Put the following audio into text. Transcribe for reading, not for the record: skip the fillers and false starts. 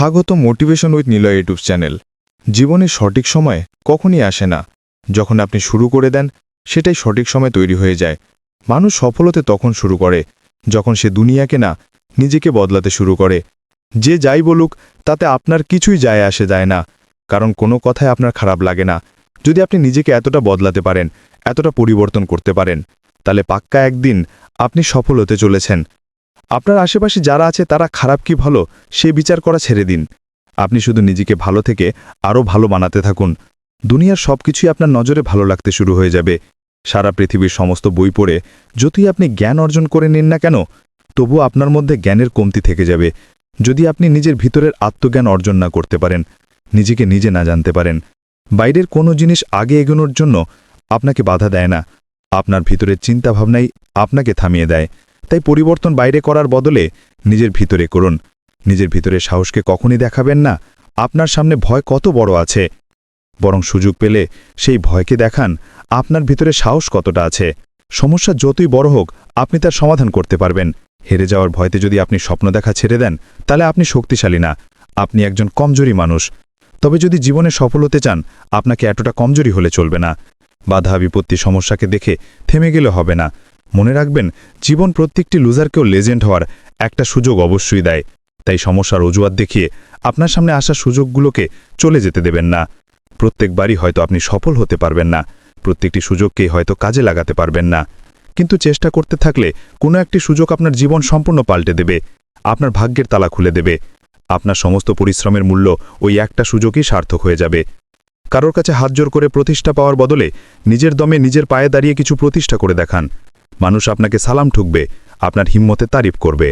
স্বাগত motivation with Niloy YouTube channel. জীবনের সঠিক সময় কখনই আসে না। যখন আপনি শুরু করে দেন সেটাই সঠিক সময় তৈরি হয়ে যায়। মানুষ সফল হতে তখন শুরু করে যখন সে দুনিয়াকে না, নিজেকে বদলাতে শুরু করে। যে যাই বলুক তাতে আপনার কিছুই যায় আসে যায় না, কারণ কোনো কথায় আপনার খারাপ লাগে না। যদি আপনি নিজেকে এতটা বদলাতে পারেন, এতটা পরিবর্তন করতে পারেন, তাহলে পাক্কা একদিন আপনি সফল হতে চলেছেন। আপনার আশেপাশে যারা আছে তারা খারাপ কি ভালো সে বিচার করা ছেড়ে দিন। আপনি শুধু নিজেকে ভালো থেকে আরও ভালো বানাতে থাকুন। দুনিয়ার সবকিছুই আপনার নজরে ভালো লাগতে শুরু হয়ে যাবে। সারা পৃথিবীর সমস্ত বই পড়ে যতই আপনি জ্ঞান অর্জন করে নিন না কেন, তবু আপনার মধ্যে জ্ঞানের কমতি থেকে যাবে। যদি আপনি নিজের ভিতরের আত্মজ্ঞান অর্জন না করতে পারেন, নিজেকে নিজে না জানতে পারেন। বাইরের কোনো জিনিস আগে এগোনোর জন্য আপনাকে বাধা দেয় না, আপনার ভিতরের চিন্তাভাবনাই আপনাকে থামিয়ে দেয়। তাই পরিবর্তন বাইরে করার বদলে নিজের ভিতরে করুন। নিজের ভিতরে সাহসকে কখনই দেখাবেন না আপনার সামনে ভয় কত বড় আছে, বরং সুযোগ পেলে সেই ভয়কে দেখান আপনার ভিতরে সাহস কতটা আছে। সমস্যা যতই বড় হোক আপনি তার সমাধান করতে পারবেন। হেরে যাওয়ার ভয়তে যদি আপনি স্বপ্ন দেখা ছেড়ে দেন, তাহলে আপনি শক্তিশালী না, আপনি একজন কমজোরি মানুষ। তবে যদি জীবনে সফল হতে চান, আপনাকে এতটা কমজোরি হলে চলবে না। বাধা বিপত্তি সমস্যাকে দেখে থেমে গেলে হবে না। মনে রাখবেন, জীবন প্রত্যেকটি লুজারকেও লেজেন্ড হওয়ার একটা সুযোগ অবশ্যই দেয়। তাই সমস্যার অজুহাত দেখিয়ে আপনার সামনে আসা সুযোগগুলোকে চলে যেতে দেবেন না। প্রত্যেকবারই হয়তো আপনি সফল হতে পারবেন না, প্রত্যেকটি সুযোগকেই হয়তো কাজে লাগাতে পারবেন না, কিন্তু চেষ্টা করতে থাকলে কোনো একটি সুযোগ আপনার জীবন সম্পূর্ণ পাল্টে দেবে, আপনার ভাগ্যের তালা খুলে দেবে। আপনার সমস্ত পরিশ্রমের মূল্য ওই একটা সুযোগই সার্থক হয়ে যাবে। কারোর কাছে হাত জোর করে প্রতিষ্ঠা পাওয়ার বদলে নিজের দমে নিজের পায়ে দাঁড়িয়ে কিছু প্রতিষ্ঠা করে দেখান। মানুষ আপনাকে সালাম ঠুকবে, আপনার হিম্মতে তারিফ করবে।